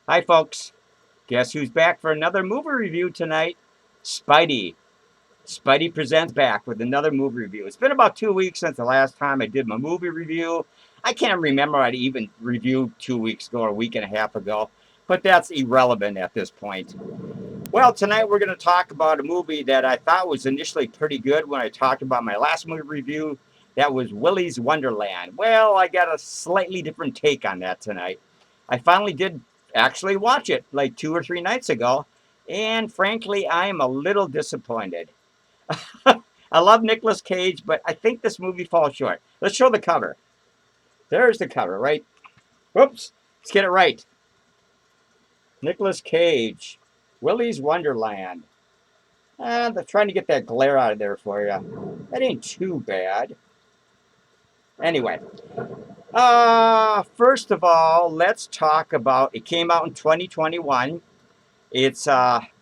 Hi, folks. Guess who's back for another movie review tonight? Spidey. Spidey presents back with another movie review. It's been about 2 weeks since the last time I did my movie review. I can't remember I'd even reviewed 2 weeks ago or a week and a half ago, but that's irrelevant at this point. Well, tonight we're going to talk about a movie that I thought was initially pretty good when I talked about my last movie review. That was Willy's Wonderland. Well, I got a slightly different take on that tonight. I finally did actually watch it like 2 or 3 nights ago, and frankly, I am a little disappointed. I love Nicolas Cage, but I think this movie falls short. Let's show the cover. There's the cover, right? Whoops. Let's get it right. Nicolas Cage, Willy's Wonderland. I'm trying to get that glare out of there for you. That ain't too bad. Anyway, first of all, let's talk about. It came out in 2021. It's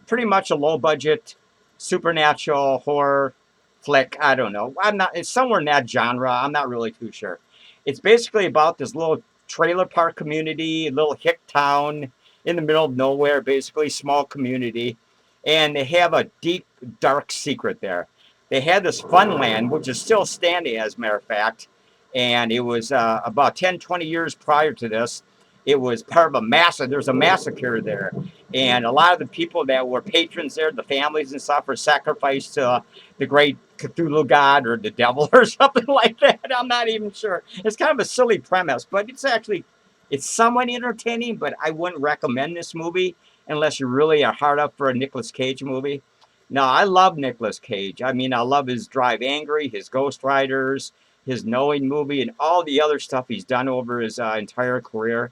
pretty much a low budget supernatural horror flick. I don't know. I'm not. It's somewhere in that genre. I'm not really too sure. It's basically about this little trailer park community, little hick town in the middle of nowhere, basically small community, and they have a deep, dark secret there. They had this fun land, which is still standing, as a matter of fact, and it was about 10, 20 years prior to this. It was part of a massacre. There's a massacre there, and a lot of the people that were patrons there, the families and stuff, were sacrificed to the great Cthulhu god or the devil or something like that. I'm not even sure. It's kind of a silly premise, but it's somewhat entertaining. But I wouldn't recommend this movie unless you really are hard up for a Nicolas Cage movie. No, I love Nicolas Cage. I mean, I love his Drive Angry, his Ghost Riders, his Knowing movie, and all the other stuff he's done over his entire career.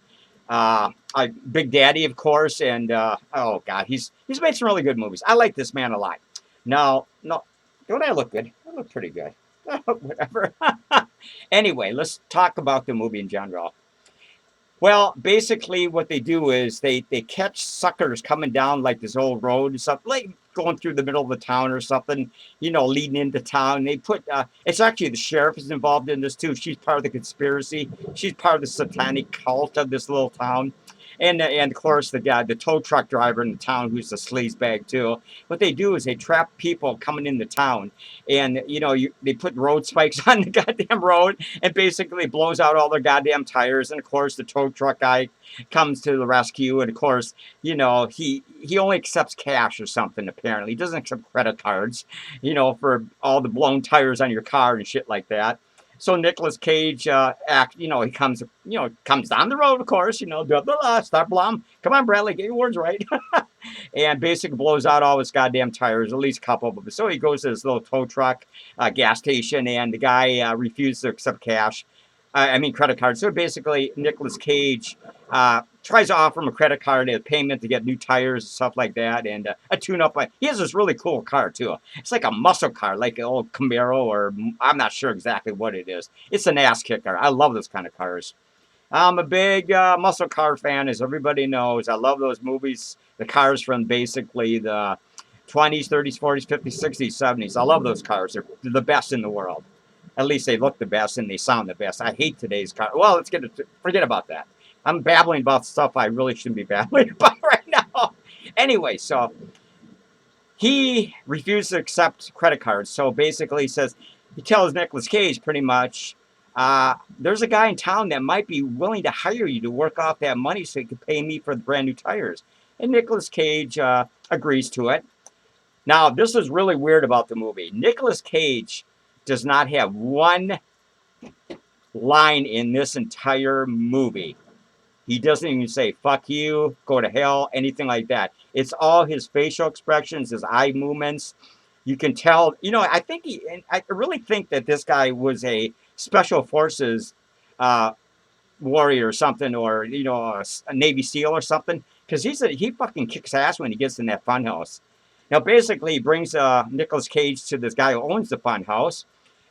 Big Daddy, of course, and oh god, he's made some really good movies. I like this man a lot. No, no, don't I look good? I look pretty good. Whatever. Anyway, let's talk about the movie in general. Well, basically, what they do is they catch suckers coming down like this old road and stuff, like going through the middle of the town or something, leading into town. They put it's actually the sheriff is involved in this too. She's part of the conspiracy. She's part of the satanic cult of this little town. And of course the guy, the tow truck driver in the town, who's a sleazebag too. What they do is they trap people coming into town, and they put road spikes on the goddamn road, and basically blows out all their goddamn tires. And of course, the tow truck guy comes to the rescue. And of course, he only accepts cash or something. Apparently, he doesn't accept credit cards. For all the blown tires on your car and shit like that. So Nicolas Cage he comes down the road, of course, blah, blah, blah, start blum. Come on, Bradley, get your words right. And basically blows out all his goddamn tires, at least a couple of them. So he goes to this little tow truck gas station, and the guy refuses to accept cash. Credit card. So basically, Nicolas Cage tries to offer him a credit card and a payment to get new tires and stuff like that, and a tune-up. He has this really cool car too. It's like a muscle car, like an old Camaro, or I'm not sure exactly what it is. It's an ass kicker. I love those kind of cars. I'm a big muscle car fan, as everybody knows. I love those movies, the cars from basically the 20s, 30s, 40s, 50s, 60s, 70s. I love those cars. They're the best in the world. At least they look the best and they sound the best. I hate today's car. Well, forget about that. I'm babbling about stuff I really shouldn't be babbling about right now. Anyway, so he refused to accept credit cards. So basically, he tells Nicolas Cage pretty much, there's a guy in town that might be willing to hire you to work off that money so he can pay me for the brand new tires. And Nicolas Cage agrees to it. Now, this is really weird about the movie. Nicolas Cage does not have one line in this entire movie. He doesn't even say "fuck you," "go to hell," anything like that. It's all his facial expressions, his eye movements. You can tell. I really think that this guy was a special forces warrior or something, or a Navy SEAL or something, because he fucking kicks ass when he gets in that funhouse. Now, basically, he brings Nicolas Cage to this guy who owns the funhouse,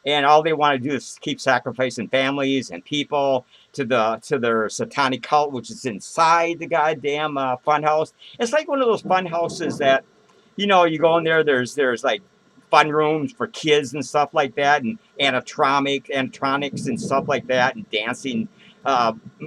and all they want to do is keep sacrificing families and people to their satanic cult, which is inside the goddamn funhouse. It's like one of those fun houses that, you go in there. There's like fun rooms for kids and stuff like that, and animatronics and stuff like that, and dancing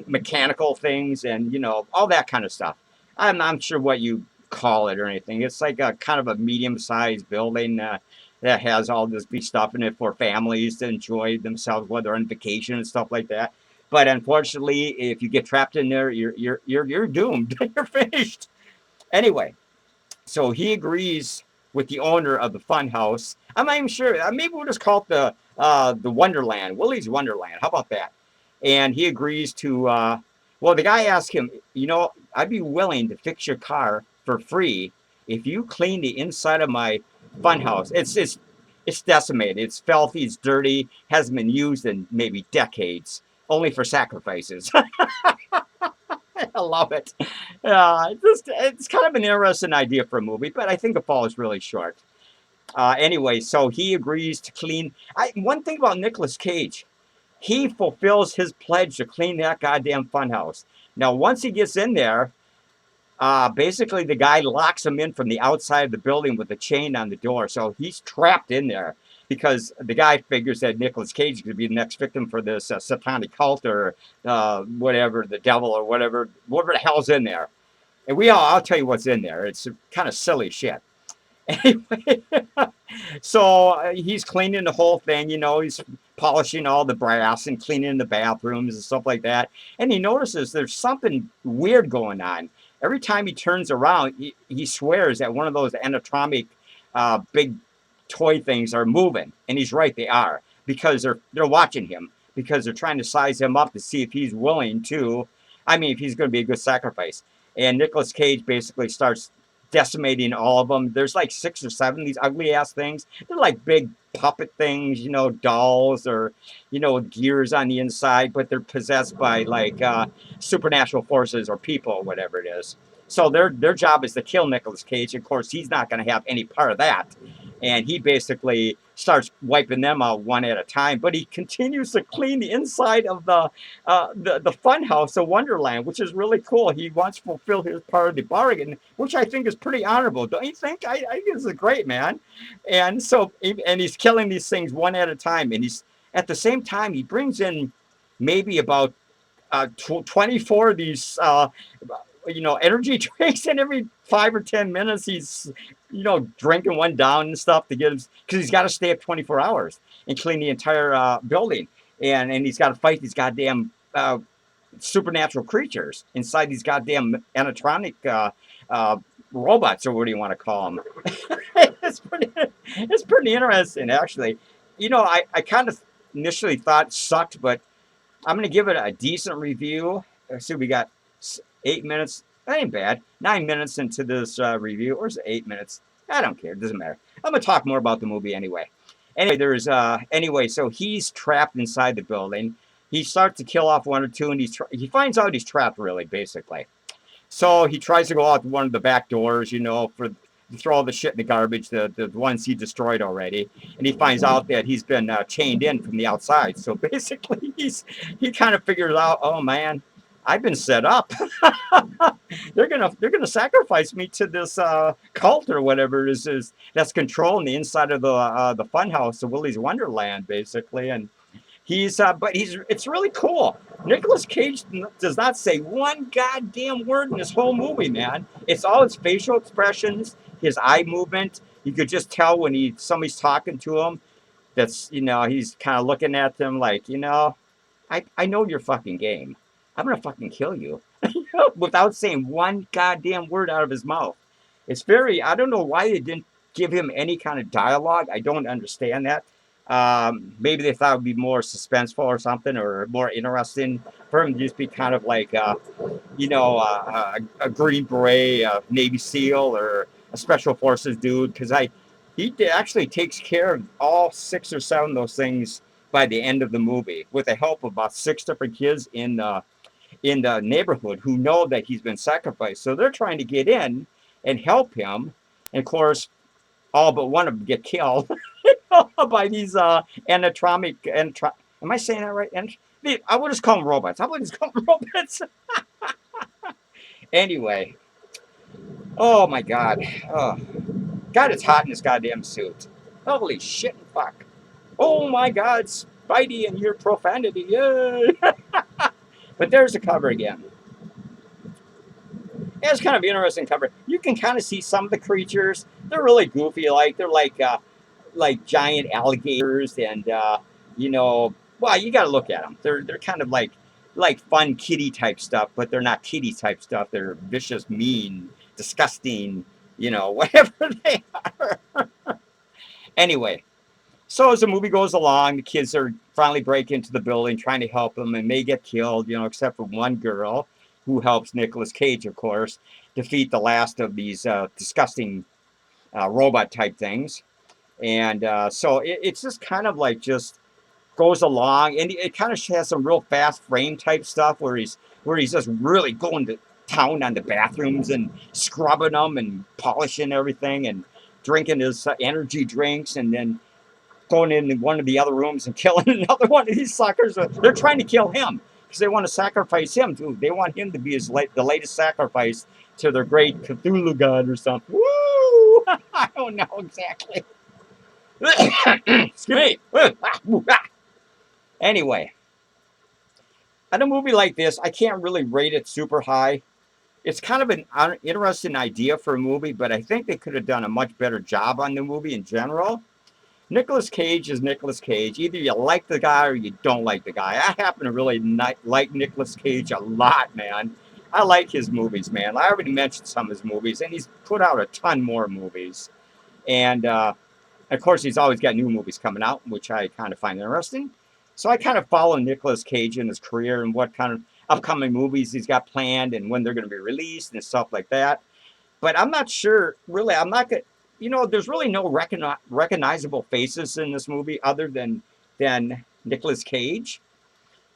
mechanical things, and all that kind of stuff. I'm not sure what you call it or anything. It's like a kind of a medium-sized building that has all this be stuff in it for families to enjoy themselves while they're on vacation and stuff like that. But unfortunately, if you get trapped in there, you're doomed. You're finished. Anyway, so he agrees with the owner of the fun house. I'm not even sure. Maybe we'll just call it the Wonderland, Willy's Wonderland. How about that? And he agrees to. Well, the guy asked him, I'd be willing to fix your car for free if you clean the inside of my fun house. It's decimated. It's filthy. It's dirty. Hasn't been used in maybe decades. Only for sacrifices. I love it. It's kind of an interesting idea for a movie, but I think it falls really short. Anyway, so he agrees to clean. One thing about Nicolas Cage, he fulfills his pledge to clean that goddamn funhouse. Now, once he gets in there, basically the guy locks him in from the outside of the building with a chain on the door, so he's trapped in there because the guy figures that Nicolas Cage is going to be the next victim for this satanic cult or whatever, the devil or whatever the hell's in there. And I'll tell you what's in there. It's kind of silly shit. Anyway, so he's cleaning the whole thing, he's polishing all the brass and cleaning the bathrooms and stuff like that. And he notices there's something weird going on. Every time he turns around, he swears that one of those animatronic big toy things are moving. And he's right, they are, because they're watching him, because they're trying to size him up to see if he's willing to, if he's going to be a good sacrifice. And Nicolas Cage basically starts decimating all of them. There's like 6 or 7 these ugly ass things. They're like big puppet things, dolls or gears on the inside, but they're possessed by like supernatural forces or people, or whatever it is. So their job is to kill Nicolas Cage. Of course, he's not going to have any part of that, and he basically starts wiping them out one at a time. But he continues to clean the inside of the fun house of Wonderland, which is really cool. He wants to fulfill his part of the bargain, which I think is pretty honorable. Don't you think? I think this is great, man. And so, and he's killing these things one at a time. And he's at the same time, he brings in maybe about 24 of these, energy drinks, and every 5 or 10 minutes, he's, drinking one down and stuff to get him, because he's got to stay up 24 hours and clean the entire building. And he's got to fight these goddamn supernatural creatures inside these goddamn animatronic robots, or what do you want to call them? it's pretty interesting, actually. I kind of initially thought it sucked, but I'm going to give it a decent review. Let's see, we got 8 minutes. That ain't bad. 9 minutes into this review. Or is it 8 minutes? I don't care. It doesn't matter. I'm going to talk more about the movie anyway. Anyway, so he's trapped inside the building. He starts to kill off 1 or 2, and he finds out he's trapped, really, basically. So he tries to go out one of the back doors, to throw all the shit in the garbage, the ones he destroyed already. And he finds out that he's been chained in from the outside. So basically, he kind of figures out, oh man, I've been set up. they're gonna sacrifice me to this cult or whatever it is that's controlling the inside of the funhouse of Willy's Wonderland, basically. And it's really cool. Nicolas Cage does not say one goddamn word in this whole movie, man. It's all his facial expressions, his eye movement. You could just tell when somebody's talking to him. That's he's kind of looking at them like I know your fucking game. I'm gonna fucking kill you, without saying one goddamn word out of his mouth. It's I don't know why they didn't give him any kind of dialogue. I don't understand that. Maybe they thought it would be more suspenseful or something, or more interesting for him to just be kind of like, a Green Beret, a Navy SEAL, or a Special Forces dude, because he actually takes care of all 6 or 7 of those things by the end of the movie, with the help of about 6 different kids in the neighborhood who know that he's been sacrificed. So they're trying to get in and help him. And of course, all but one of them get killed by these animatronic. Am I saying that right? I would just call them robots. I would just call them robots. Anyway, oh my God. Oh, God, it's hot in this goddamn suit. Holy shit and fuck. Oh my God, Spidey and your profanity. Yay. But there's the cover again. It's kind of interesting cover. You can kind of see some of the creatures. They're really goofy. They're like giant alligators, and you know, well, you got to look at them. They're kind of like fun kitty type stuff, but they're not kitty type stuff. They're vicious, mean, disgusting. You know, whatever they are. Anyway, so as the movie goes along, the kids are finally break into the building, trying to help them, and they get killed. You know, except for one girl who helps Nicolas Cage, of course, defeat the last of these disgusting robot type things. And so it's just kind of like just goes along, and it kind of has some real fast frame type stuff where he's just really going to town on the bathrooms and scrubbing them and polishing everything and drinking his energy drinks, and then going in one of the other rooms and killing another one of these suckers. They're trying to kill him because they want to sacrifice him too. They want him to be the latest sacrifice to their great Cthulhu god or something. Woo! I don't know exactly. Excuse me. Anyway, on a movie like this, I can't really rate it super high. It's kind of an interesting idea for a movie, but I think they could have done a much better job on the movie in general. Nicolas Cage is Nicolas Cage. Either you like the guy or you don't like the guy. I happen to really like Nicolas Cage a lot, man. I like his movies, man. I already mentioned some of his movies, and he's put out a ton more movies. And of course, he's always got new movies coming out, which I kind of find interesting. So I kind of follow Nicolas Cage in his career and what kind of upcoming movies he's got planned and when they're going to be released and stuff like that. But I'm not sure, really. I'm not going to, there's really no recognizable faces in this movie other than Nicolas Cage,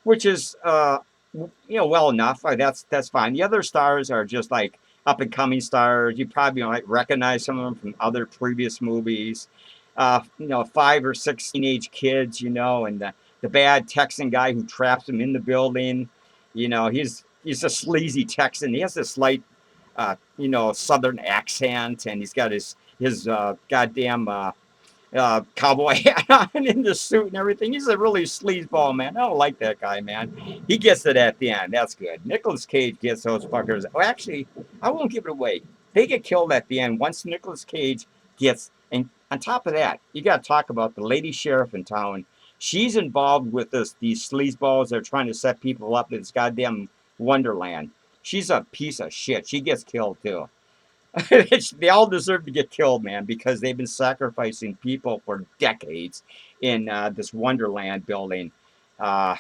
which is, well enough. That's fine. The other stars are just like up and coming stars. You probably might recognize some of them from other previous movies. 5 or 6 teenage kids, and the bad Texan guy who traps him in the building. He's a sleazy Texan. He has this slight, Southern accent, and he's got his goddamn cowboy hat on in the suit and everything. He's a really sleazeball, man. I don't like that guy, man. He gets it at the end. That's good. Nicolas Cage gets those fuckers. Oh, actually, I won't give it away. They get killed at the end once Nicolas Cage gets. And on top of that, you got to talk about the lady sheriff in town. She's involved with these sleazeballs that are trying to set people up in this goddamn Wonderland. She's a piece of shit. She gets killed too. They all deserve to get killed, man, because they've been sacrificing people for decades in this Wonderland building.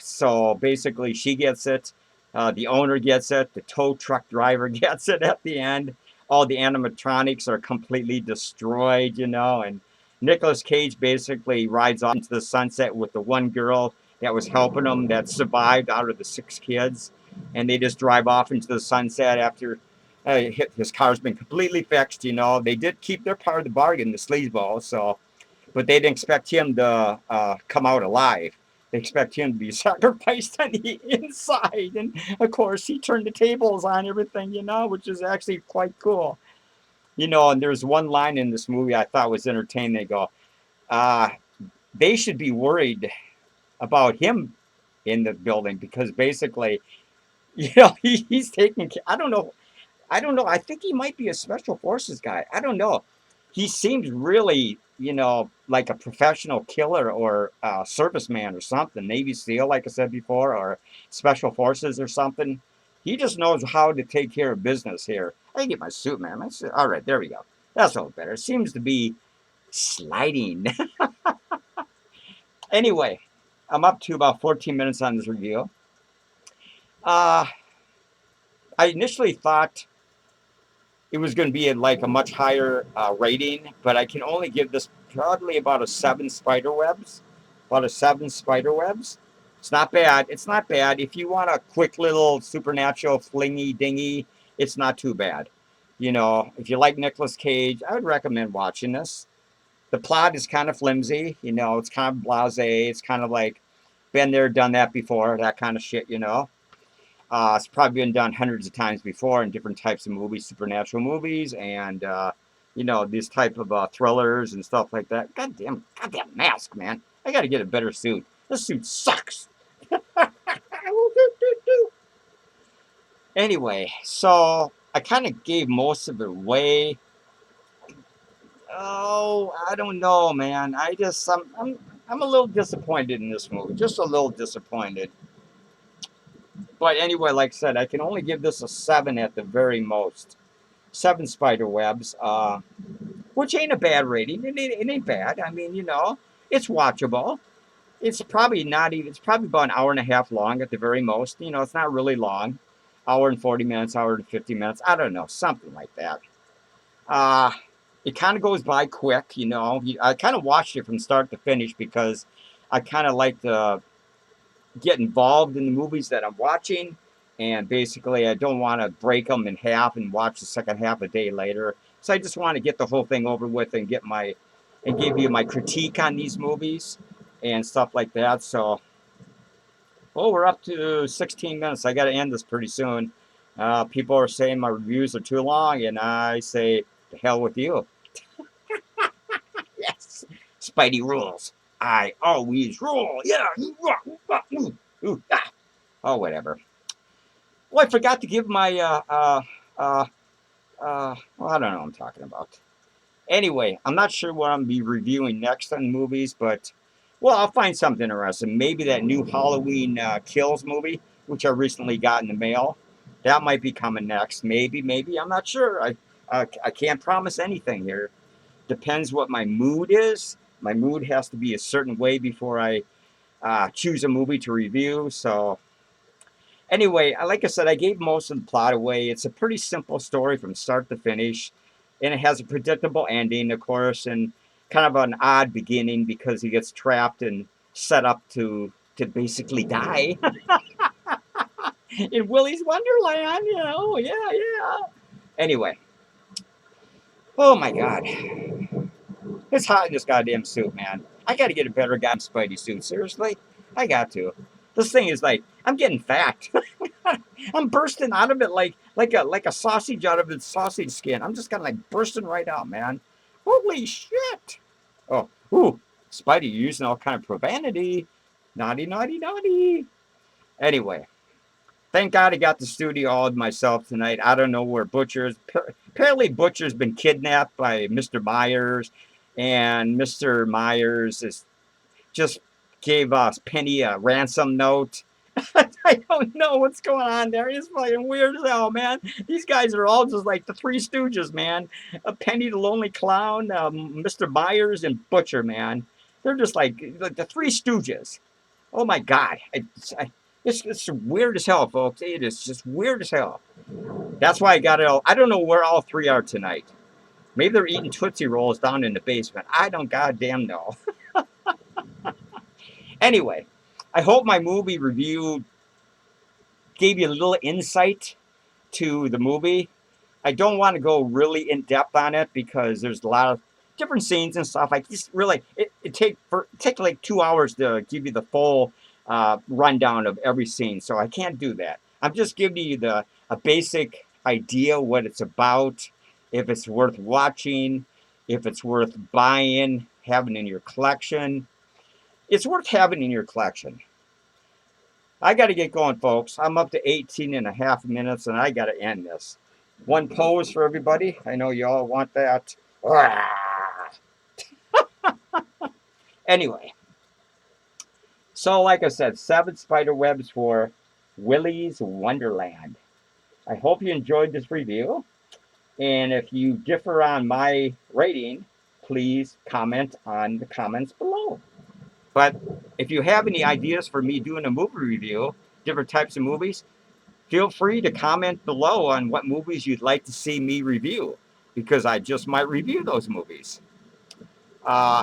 So basically, she gets it. The owner gets it. The tow truck driver gets it at the end. All the animatronics are completely destroyed, and Nicolas Cage basically rides off into the sunset with the one girl that was helping him that survived out of the 6 kids, and they just drive off into the sunset after his car's been completely fixed. They did keep their part of the bargain, the sleazeball, but they didn't expect him to come out alive. They expect him to be sacrificed on the inside. And, of course, he turned the tables on everything, which is actually quite cool. And there's one line in this movie I thought was entertaining. They go, they should be worried about him in the building because basically, he's taking, I don't know. I think he might be a special forces guy. I don't know. He seems really, like a professional killer or a serviceman or something. Navy SEAL, like I said before, or special forces or something. He just knows how to take care of business here. I get my suit, man. All right, there we go. That's a little better. It seems to be sliding. Anyway, I'm up to about 14 minutes on this review. I initially thought it was going to be like a much higher rating, but I can only give this probably about a 7 spider webs. About a 7 spider webs. It's not bad. It's not bad. If you want a quick little supernatural flingy dingy, it's not too bad. If you like Nicolas Cage, I would recommend watching this. The plot is kind of flimsy. It's kind of blasé. It's kind of like been there, done that before, that kind of shit, It's probably been done hundreds of times before in different types of movies, supernatural movies, and these type of thrillers and stuff like that. Goddamn mask, man! I got to get a better suit. This suit sucks. Anyway, so I kind of gave most of it away. Oh, I don't know, man. I'm a little disappointed in this movie. Just a little disappointed. But anyway, like I said, I can only give this a 7 at the very most. 7 spider webs, which ain't a bad rating. It ain't bad. I mean, it's watchable. It's probably not even. It's probably about an hour and a half long at the very most. It's not really long. Hour and 40 minutes, hour and 50 minutes. I don't know, something like that. Uh, it kind of goes by quick. I kind of watched it from start to finish because I kind of like to get involved in the movies that I'm watching. And basically, I don't want to break them in half and watch the second half a day later. So I just want to get the whole thing over with and give you my critique on these movies and stuff like that. So, we're up to 16 minutes. I got to end this pretty soon. People are saying my reviews are too long, and I say, the hell with you. Yes, Spidey rules. I always rule. Yeah, you rock. Ooh, ah. Oh, whatever. Well, I forgot to give my well, I don't know what I'm talking about. Anyway, I'm not sure what I'm gonna be reviewing next on movies, but well, I'll find something interesting. Maybe that new Halloween Kills movie, which I recently got in the mail. That might be coming next. Maybe. I'm not sure. I can't promise anything here. Depends what my mood is. My mood has to be a certain way before I choose a movie to review. So anyway, like I said, I gave most of the plot away. It's a pretty simple story from start to finish, and it has a predictable ending, of course, and kind of an odd beginning because he gets trapped and set up to basically die in Willy's Wonderland. Yeah. Anyway, oh my God, it's hot in this goddamn suit, man. I got to get a better goddamn Spidey suit. Seriously, I got to. This thing is like I'm getting fat. I'm bursting out of it like a sausage out of its sausage skin. I'm just kind of like bursting right out, man. Holy shit! Oh, ooh, Spidey using all kind of profanity. Naughty. Anyway, thank God I got the studio all to myself tonight. I don't know where Butcher's. Apparently, Butcher's been kidnapped by Mr. Myers, and Mr. Myers is just gave Penny a ransom note. I don't know what's going on there. It's fucking weird as hell, man. These guys are all just like the Three Stooges, man. Penny the Lonely Clown, Mr. Myers, and Butcher, man. They're just like the Three Stooges. Oh my God. It's weird as hell, folks. It is just weird as hell. That's why I got it all. I don't know where all three are tonight. Maybe they're eating Tootsie Rolls down in the basement. I don't goddamn know. Anyway, I hope my movie review gave you a little insight to the movie. I don't want to go really in depth on it because there's a lot of different scenes and stuff. I just really it take like 2 hours to give you the full rundown of every scene, so I can't do that. I'm just giving you a basic idea what it's about, if it's worth watching, if it's worth buying, having in your collection. It's worth having in your collection. I got to get going, folks. I'm up to 18 and a half minutes, and I got to end this. One pose for everybody. I know you all want that. Anyway, so like I said, 7 spider webs for Willy's Wonderland. I hope you enjoyed this review. And if you differ on my rating, please comment on the comments below. But if you have any ideas for me doing a movie review, different types of movies, feel free to comment below on what movies you'd like to see me review, because I just might review those movies.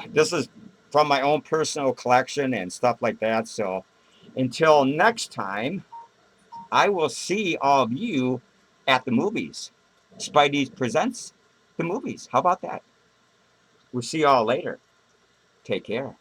This is from my own personal collection and stuff like that. So until next time, I will see all of you at the movies. Spidey presents the movies. How about that? We'll see y'all later. Take care.